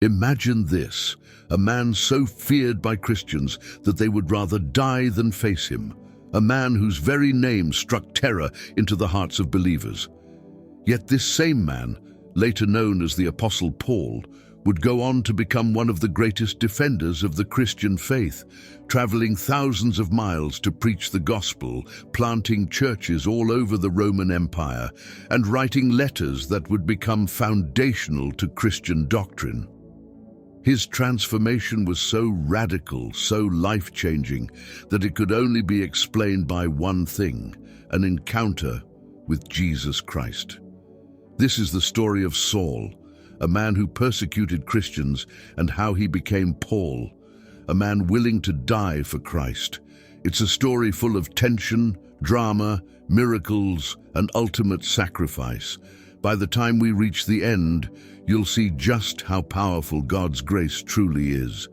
Imagine this, a man so feared by Christians that they would rather die than face him, a man whose very name struck terror into the hearts of believers. Yet this same man, later known as the Apostle Paul, would go on to become one of the greatest defenders of the Christian faith, traveling thousands of miles to preach the gospel, planting churches all over the Roman Empire, and writing letters that would become foundational to Christian doctrine. His transformation was so radical, so life-changing, that it could only be explained by one thing: an encounter with Jesus Christ. This is the story of Saul, a man who persecuted Christians, and how he became Paul, a man willing to die for Christ. It's a story full of tension, drama, miracles, and ultimate sacrifice. By the time we reach the end, you'll see just how powerful God's grace truly is.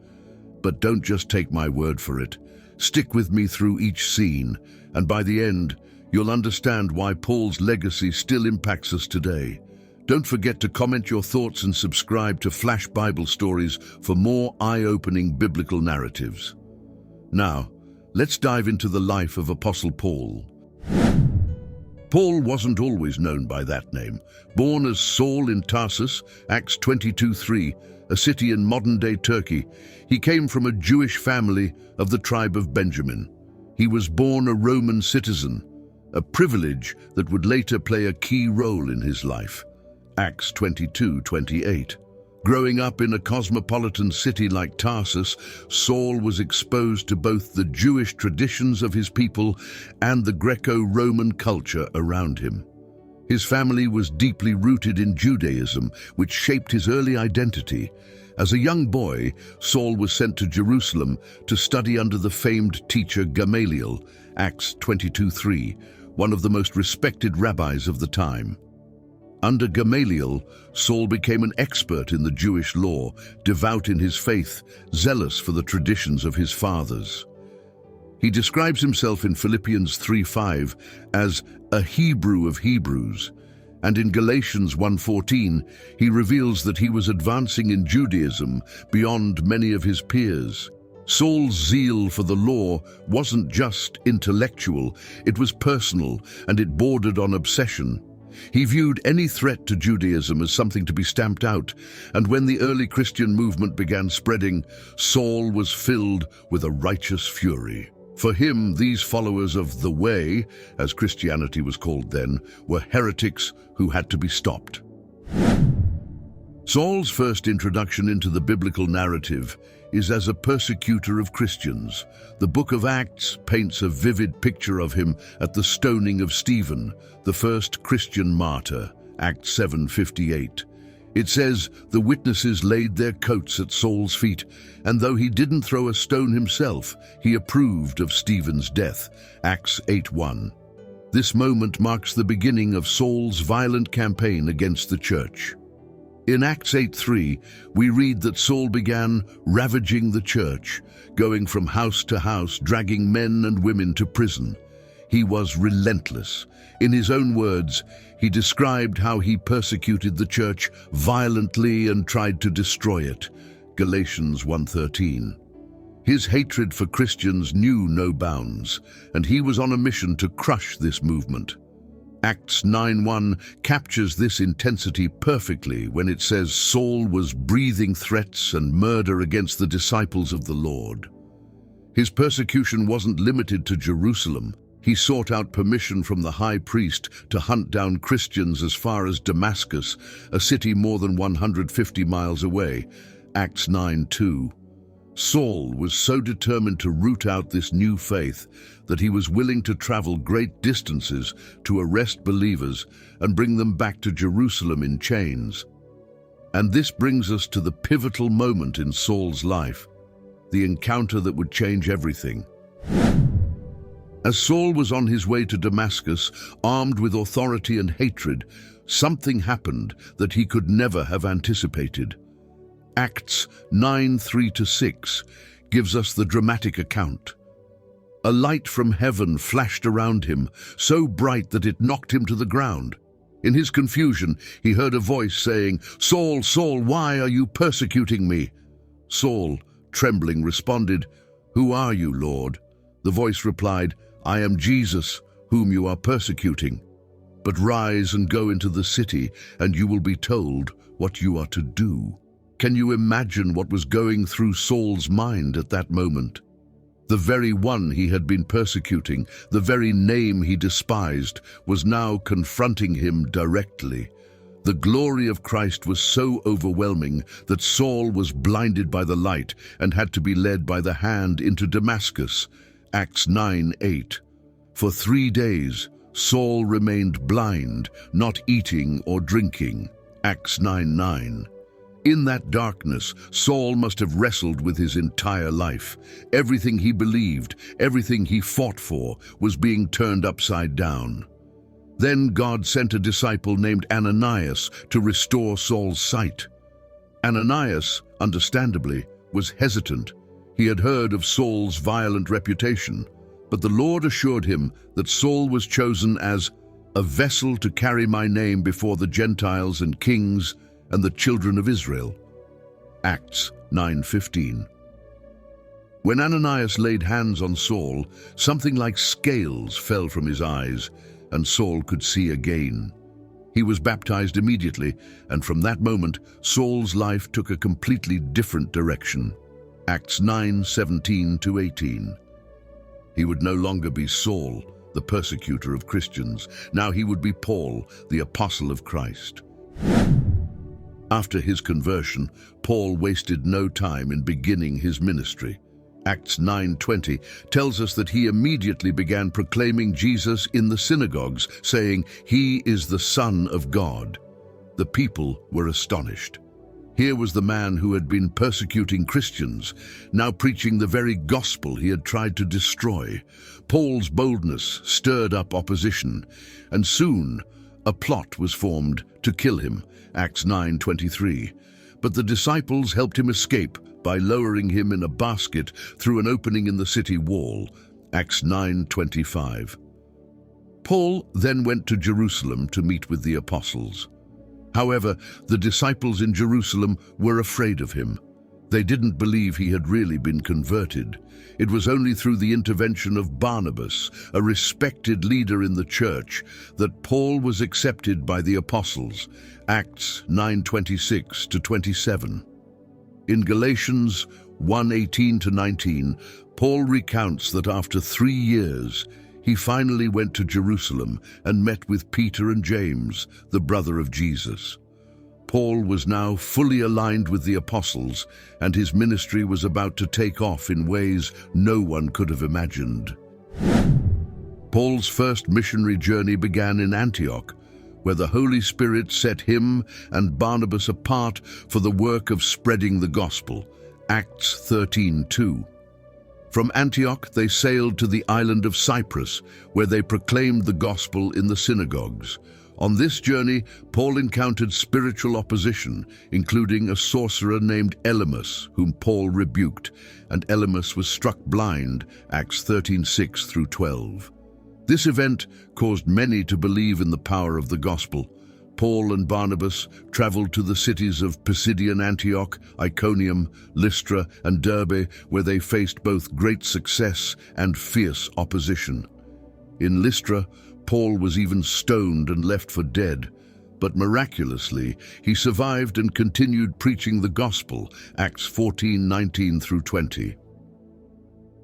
But don't just take my word for it. Stick with me through each scene, and by the end, you'll understand why Paul's legacy still impacts us today. Don't forget to comment your thoughts and subscribe to Flash Bible Stories for more eye-opening biblical narratives. Now, let's dive into the life of Apostle Paul. Paul wasn't always known by that name. Born as Saul in Tarsus, Acts 22:3, a city in modern-day Turkey, he came from a Jewish family of the tribe of Benjamin. He was born a Roman citizen, a privilege that would later play a key role in his life. Acts 22:28. Growing up in a cosmopolitan city like Tarsus, Saul was exposed to both the Jewish traditions of his people and the Greco-Roman culture around him. His family was deeply rooted in Judaism, which shaped his early identity. As a young boy, Saul was sent to Jerusalem to study under the famed teacher Gamaliel, Acts 22:3, one of the most respected rabbis of the time. Under Gamaliel, Saul became an expert in the Jewish law, devout in his faith, zealous for the traditions of his fathers. He describes himself in Philippians 3:5 as a Hebrew of Hebrews, and in Galatians 1:14 he reveals that he was advancing in Judaism beyond many of his peers. Saul's zeal for the law wasn't just intellectual, it was personal, and it bordered on obsession. He viewed any threat to Judaism as something to be stamped out, and when the early Christian movement began spreading, Saul was filled with a righteous fury. For him, these followers of the Way, as Christianity was called then, were heretics who had to be stopped. Saul's first introduction into the biblical narrative is as a persecutor of Christians. The book of Acts paints a vivid picture of him at the stoning of Stephen, the first Christian martyr, Acts 7:58. It says, "The witnesses laid their coats at Saul's feet, and though he didn't throw a stone himself, he approved of Stephen's death," Acts 8:1. This moment marks the beginning of Saul's violent campaign against the church. In Acts 8:3, we read that Saul began ravaging the church, going from house to house, dragging men and women to prison. He was relentless. In his own words, he described how he persecuted the church violently and tried to destroy it. Galatians 1:13. His hatred for Christians knew no bounds, and he was on a mission to crush this movement. Acts 9:1 captures this intensity perfectly when it says Saul was breathing threats and murder against the disciples of the Lord. His persecution wasn't limited to Jerusalem. He sought out permission from the high priest to hunt down Christians as far as Damascus, a city more than 150 miles away. Acts 9:2. Saul was so determined to root out this new faith that he was willing to travel great distances to arrest believers and bring them back to Jerusalem in chains. And this brings us to the pivotal moment in Saul's life, the encounter that would change everything. As Saul was on his way to Damascus, armed with authority and hatred, something happened that he could never have anticipated. Acts 9:3-6 gives us the dramatic account. A light from heaven flashed around him, so bright that it knocked him to the ground. In his confusion, he heard a voice saying, "Saul, Saul, why are you persecuting me?" Saul, trembling, responded, "Who are you, Lord?" The voice replied, "I am Jesus, whom you are persecuting. But rise and go into the city, and you will be told what you are to do." Can you imagine what was going through Saul's mind at that moment? The very one he had been persecuting, the very name he despised, was now confronting him directly. The glory of Christ was so overwhelming that Saul was blinded by the light and had to be led by the hand into Damascus. Acts 9:8. For 3 days, Saul remained blind, not eating or drinking. Acts 9:9. In that darkness, Saul must have wrestled with his entire life. Everything he believed, everything he fought for, was being turned upside down. Then God sent a disciple named Ananias to restore Saul's sight. Ananias, understandably, was hesitant. He had heard of Saul's violent reputation, but the Lord assured him that Saul was chosen as a vessel to carry my name before the Gentiles and kings and the children of Israel. Acts 9:15. When Ananias laid hands on Saul, something like scales fell from his eyes, and Saul could see again. He was baptized immediately, and from that moment, Saul's life took a completely different direction. Acts 9:17-18. He would no longer be Saul, the persecutor of Christians. Now he would be Paul, the apostle of Christ. After his conversion, Paul wasted no time in beginning his ministry. Acts 9:20 tells us that he immediately began proclaiming Jesus in the synagogues, saying, "He is the Son of God." The people were astonished. Here was the man who had been persecuting Christians, now preaching the very gospel he had tried to destroy. Paul's boldness stirred up opposition, and soon a plot was formed to kill him. Acts 9:23. But the disciples helped him escape by lowering him in a basket through an opening in the city wall. Acts 9:25. Paul then went to Jerusalem to meet with the apostles. However, the disciples in Jerusalem were afraid of him. They didn't believe he had really been converted. It was only through the intervention of Barnabas, a respected leader in the church, that Paul was accepted by the apostles. Acts 9:26-27. In Galatians 1:18-19, Paul recounts that after 3 years, he finally went to Jerusalem and met with Peter and James, the brother of Jesus. Paul was now fully aligned with the apostles, and his ministry was about to take off in ways no one could have imagined. Paul's first missionary journey began in Antioch, where the Holy Spirit set him and Barnabas apart for the work of spreading the gospel. Acts 13:2. From Antioch, they sailed to the island of Cyprus, where they proclaimed the gospel in the synagogues. On this journey, Paul encountered spiritual opposition, including a sorcerer named Elymas, whom Paul rebuked, and Elymas was struck blind, Acts 13:6-12. This event caused many to believe in the power of the gospel. Paul and Barnabas traveled to the cities of Pisidian Antioch, Iconium, Lystra, and Derbe, where they faced both great success and fierce opposition. In Lystra, Paul was even stoned and left for dead, but miraculously, he survived and continued preaching the gospel, Acts 14:19-20.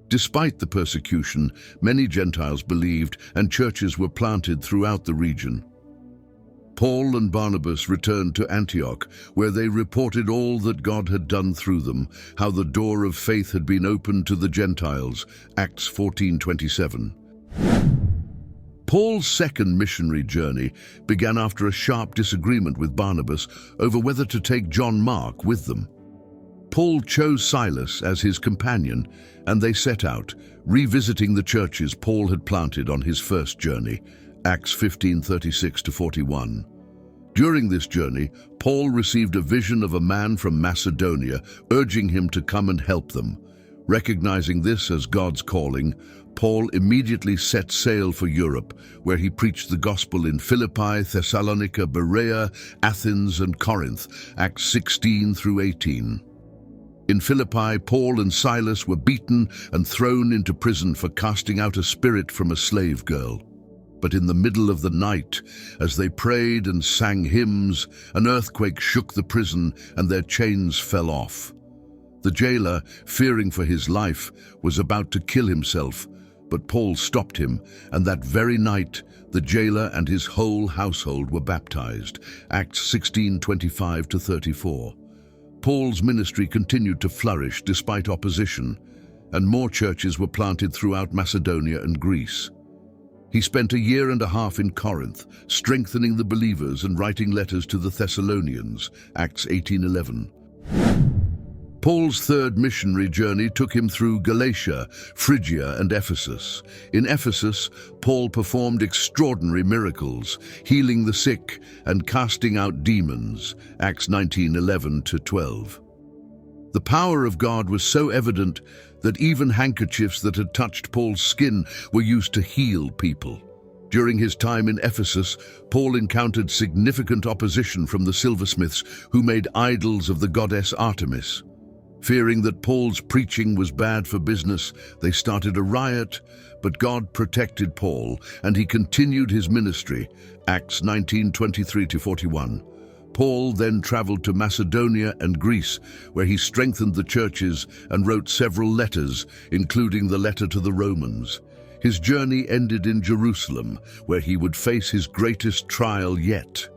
Despite the persecution, many Gentiles believed and churches were planted throughout the region. Paul and Barnabas returned to Antioch, where they reported all that God had done through them, how the door of faith had been opened to the Gentiles, Acts 14:27. Paul's second missionary journey began after a sharp disagreement with Barnabas over whether to take John Mark with them. Paul chose Silas as his companion, and they set out, revisiting the churches Paul had planted on his first journey, Acts 15:36-41. During this journey, Paul received a vision of a man from Macedonia urging him to come and help them. Recognizing this as God's calling, Paul immediately set sail for Europe, where he preached the gospel in Philippi, Thessalonica, Berea, Athens, and Corinth, Acts 16 through 18. In Philippi, Paul and Silas were beaten and thrown into prison for casting out a spirit from a slave girl. But in the middle of the night, as they prayed and sang hymns, an earthquake shook the prison and their chains fell off. The jailer, fearing for his life, was about to kill himself, but Paul stopped him, and that very night the jailer and his whole household were baptized. Acts 16:25-34. Paul's ministry continued to flourish despite opposition, and more churches were planted throughout Macedonia and Greece. He spent a year and a half in Corinth, strengthening the believers and writing letters to the Thessalonians, Acts 18:11. Paul's third missionary journey took him through Galatia, Phrygia, and Ephesus. In Ephesus, Paul performed extraordinary miracles, healing the sick and casting out demons, Acts 19:11-12. The power of God was so evident that even handkerchiefs that had touched Paul's skin were used to heal people. During his time in Ephesus, Paul encountered significant opposition from the silversmiths who made idols of the goddess Artemis. Fearing that Paul's preaching was bad for business, they started a riot, but God protected Paul, and he continued his ministry, Acts 19:23-41. Paul then traveled to Macedonia and Greece, where he strengthened the churches and wrote several letters, including the letter to the Romans. His journey ended in Jerusalem, where he would face his greatest trial yet.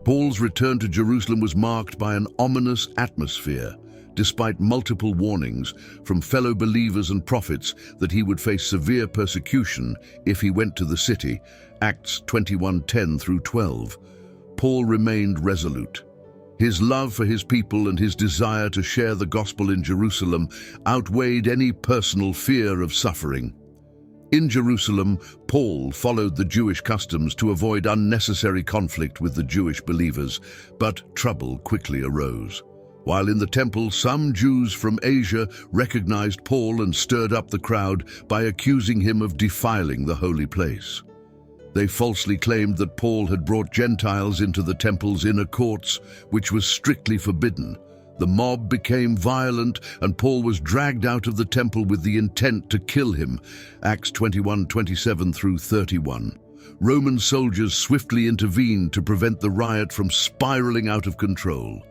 Paul's return to Jerusalem was marked by an ominous atmosphere, despite multiple warnings from fellow believers and prophets that he would face severe persecution if he went to the city, Acts 21:10-12. Paul remained resolute. His love for his people and his desire to share the gospel in Jerusalem outweighed any personal fear of suffering. In Jerusalem, Paul followed the Jewish customs to avoid unnecessary conflict with the Jewish believers, but trouble quickly arose. While in the temple, some Jews from Asia recognized Paul and stirred up the crowd by accusing him of defiling the holy place. They falsely claimed that Paul had brought Gentiles into the temple's inner courts, which was strictly forbidden. The mob became violent, and Paul was dragged out of the temple with the intent to kill him, Acts 21:27-31. Roman soldiers swiftly intervened to prevent the riot from spiraling out of control.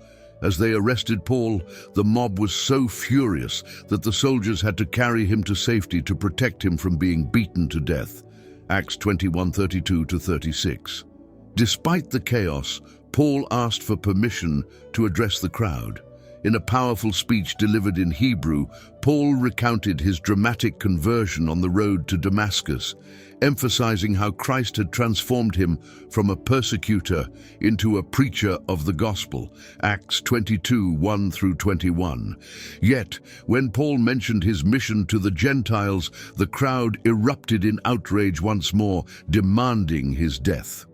As they arrested Paul, the mob was so furious that the soldiers had to carry him to safety to protect him from being beaten to death, Acts 21:32-36. Despite the chaos, Paul asked for permission to address the crowd. In a powerful speech delivered in Hebrew, Paul recounted his dramatic conversion on the road to Damascus, emphasizing how Christ had transformed him from a persecutor into a preacher of the gospel, Acts 22:1-21. Yet, when Paul mentioned his mission to the Gentiles, the crowd erupted in outrage once more, demanding his death.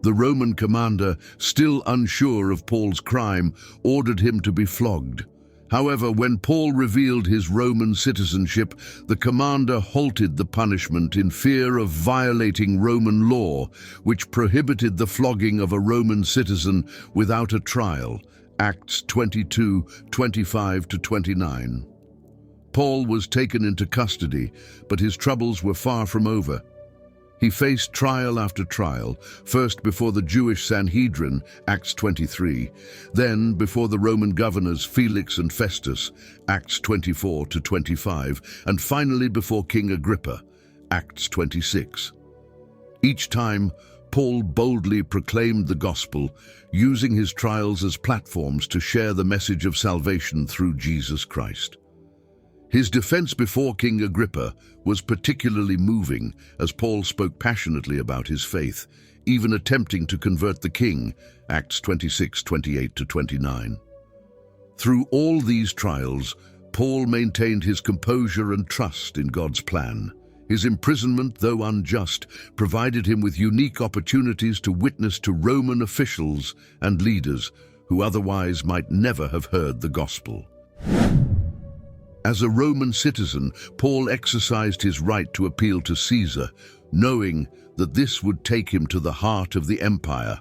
The Roman commander, still unsure of Paul's crime, ordered him to be flogged. However, when Paul revealed his Roman citizenship, the commander halted the punishment in fear of violating Roman law, which prohibited the flogging of a Roman citizen without a trial, Acts 22:25-29. Paul was taken into custody, but his troubles were far from over. He faced trial after trial, first before the Jewish Sanhedrin, Acts 23, then before the Roman governors Felix and Festus, Acts 24-25, and finally before King Agrippa, Acts 26. Each time, Paul boldly proclaimed the gospel, using his trials as platforms to share the message of salvation through Jesus Christ. His defense before King Agrippa was particularly moving, as Paul spoke passionately about his faith, even attempting to convert the king, Acts 26:28-29. Through all these trials, Paul maintained his composure and trust in God's plan. His imprisonment, though unjust, provided him with unique opportunities to witness to Roman officials and leaders who otherwise might never have heard the gospel. As a Roman citizen, Paul exercised his right to appeal to Caesar, knowing that this would take him to the heart of the empire,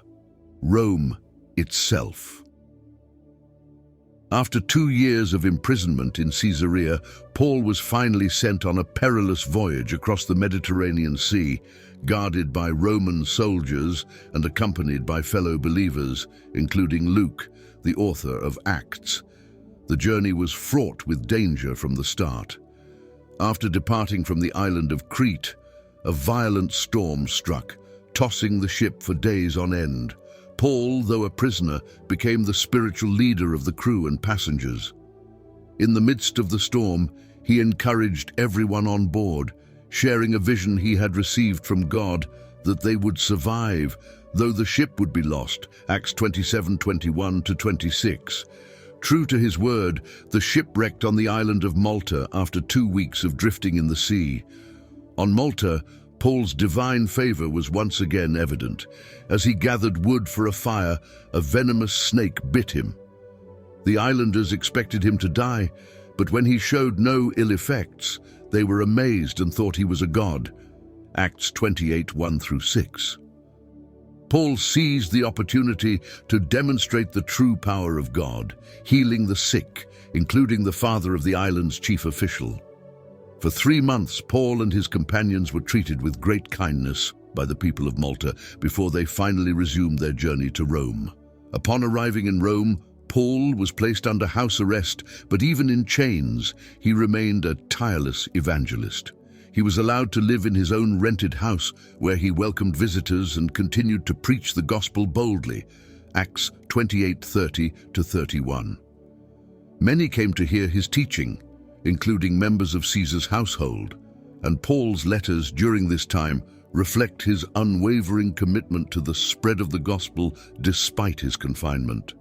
Rome itself. After 2 years of imprisonment in Caesarea, Paul was finally sent on a perilous voyage across the Mediterranean Sea, guarded by Roman soldiers and accompanied by fellow believers, including Luke, the author of Acts. The journey was fraught with danger from the start. After departing from the island of Crete, a violent storm struck, tossing the ship for days on end. Paul, though a prisoner, became the spiritual leader of the crew and passengers. In the midst of the storm, he encouraged everyone on board, sharing a vision he had received from God that they would survive, though the ship would be lost. Acts 27:21-26. True to his word, the ship wrecked on the island of Malta after 2 weeks of drifting in the sea. On Malta, Paul's divine favor was once again evident. As he gathered wood for a fire, a venomous snake bit him. The islanders expected him to die, but when he showed no ill effects, they were amazed and thought he was a god. Acts 28:1-6. Paul seized the opportunity to demonstrate the true power of God, healing the sick, including the father of the island's chief official. For 3 months, Paul and his companions were treated with great kindness by the people of Malta before they finally resumed their journey to Rome. Upon arriving in Rome, Paul was placed under house arrest, but even in chains, he remained a tireless evangelist. He was allowed to live in his own rented house, where he welcomed visitors and continued to preach the gospel boldly. Acts 28:30-31. Many came to hear his teaching, including members of Caesar's household, and Paul's letters during this time reflect his unwavering commitment to the spread of the gospel despite his confinement.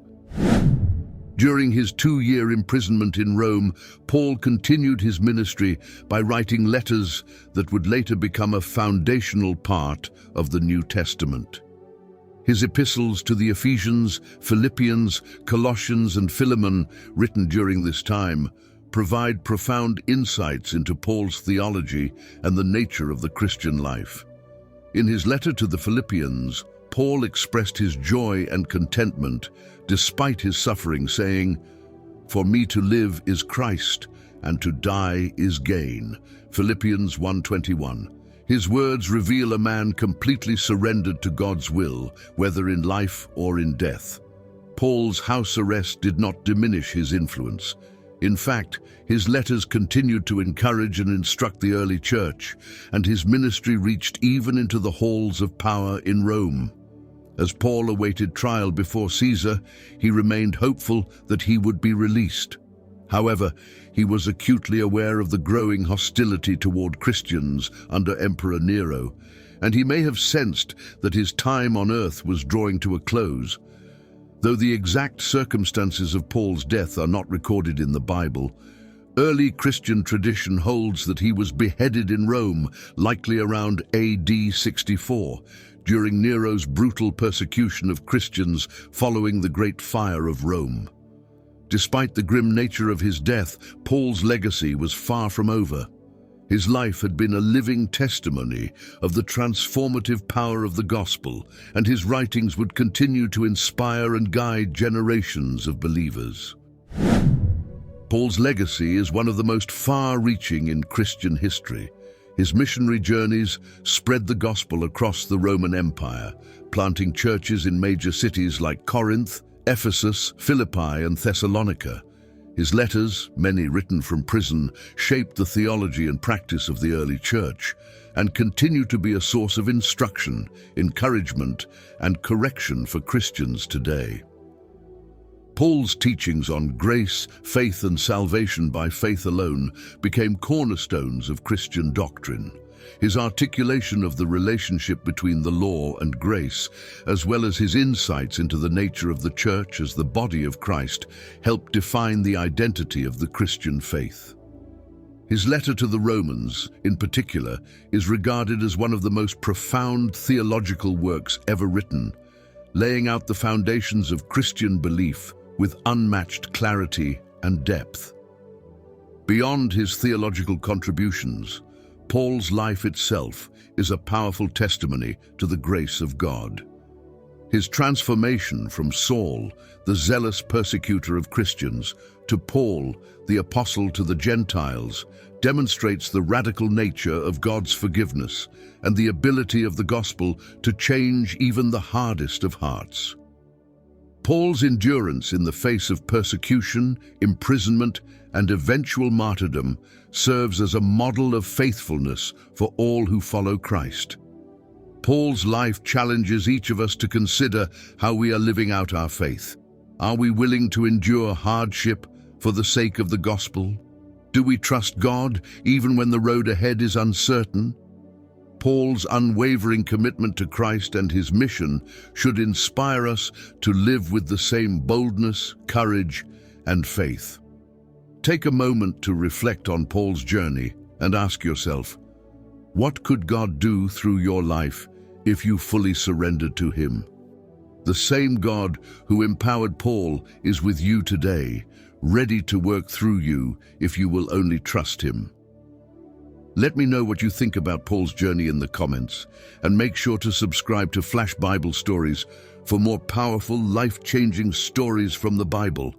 During his 2-year imprisonment in Rome, Paul continued his ministry by writing letters that would later become a foundational part of the New Testament. His epistles to the Ephesians, Philippians, Colossians, and Philemon, written during this time, provide profound insights into Paul's theology and the nature of the Christian life. In his letter to the Philippians, Paul expressed his joy and contentment despite his suffering, saying, "For me to live is Christ, and to die is gain." Philippians 1:21. His words reveal a man completely surrendered to God's will, whether in life or in death. Paul's house arrest did not diminish his influence. In fact, his letters continued to encourage and instruct the early church, and his ministry reached even into the halls of power in Rome. As Paul awaited trial before Caesar, he remained hopeful that he would be released. However, he was acutely aware of the growing hostility toward Christians under Emperor Nero, and he may have sensed that his time on earth was drawing to a close. Though the exact circumstances of Paul's death are not recorded in the Bible, early Christian tradition holds that he was beheaded in Rome, likely around AD 64, during Nero's brutal persecution of Christians following the Great Fire of Rome. Despite the grim nature of his death, Paul's legacy was far from over. His life had been a living testimony of the transformative power of the gospel, and his writings would continue to inspire and guide generations of believers. Paul's legacy is one of the most far-reaching in Christian history. His missionary journeys spread the gospel across the Roman Empire, planting churches in major cities like Corinth, Ephesus, Philippi, and Thessalonica. His letters, many written from prison, shaped the theology and practice of the early church and continue to be a source of instruction, encouragement, and correction for Christians today. Paul's teachings on grace, faith, and salvation by faith alone became cornerstones of Christian doctrine. His articulation of the relationship between the law and grace, as well as his insights into the nature of the church as the body of Christ, helped define the identity of the Christian faith. His letter to the Romans, in particular, is regarded as one of the most profound theological works ever written, laying out the foundations of Christian belief with unmatched clarity and depth. Beyond his theological contributions, Paul's life itself is a powerful testimony to the grace of God. His transformation from Saul, the zealous persecutor of Christians, to Paul, the apostle to the Gentiles, demonstrates the radical nature of God's forgiveness and the ability of the gospel to change even the hardest of hearts. Paul's endurance in the face of persecution, imprisonment, and eventual martyrdom serves as a model of faithfulness for all who follow Christ. Paul's life challenges each of us to consider how we are living out our faith. Are we willing to endure hardship for the sake of the gospel? Do we trust God even when the road ahead is uncertain? Paul's unwavering commitment to Christ and his mission should inspire us to live with the same boldness, courage, and faith. Take a moment to reflect on Paul's journey and ask yourself, what could God do through your life if you fully surrendered to him? The same God who empowered Paul is with you today, ready to work through you if you will only trust him. Let me know what you think about Paul's journey in the comments, and make sure to subscribe to Flash Bible Stories for more powerful, life-changing stories from the Bible.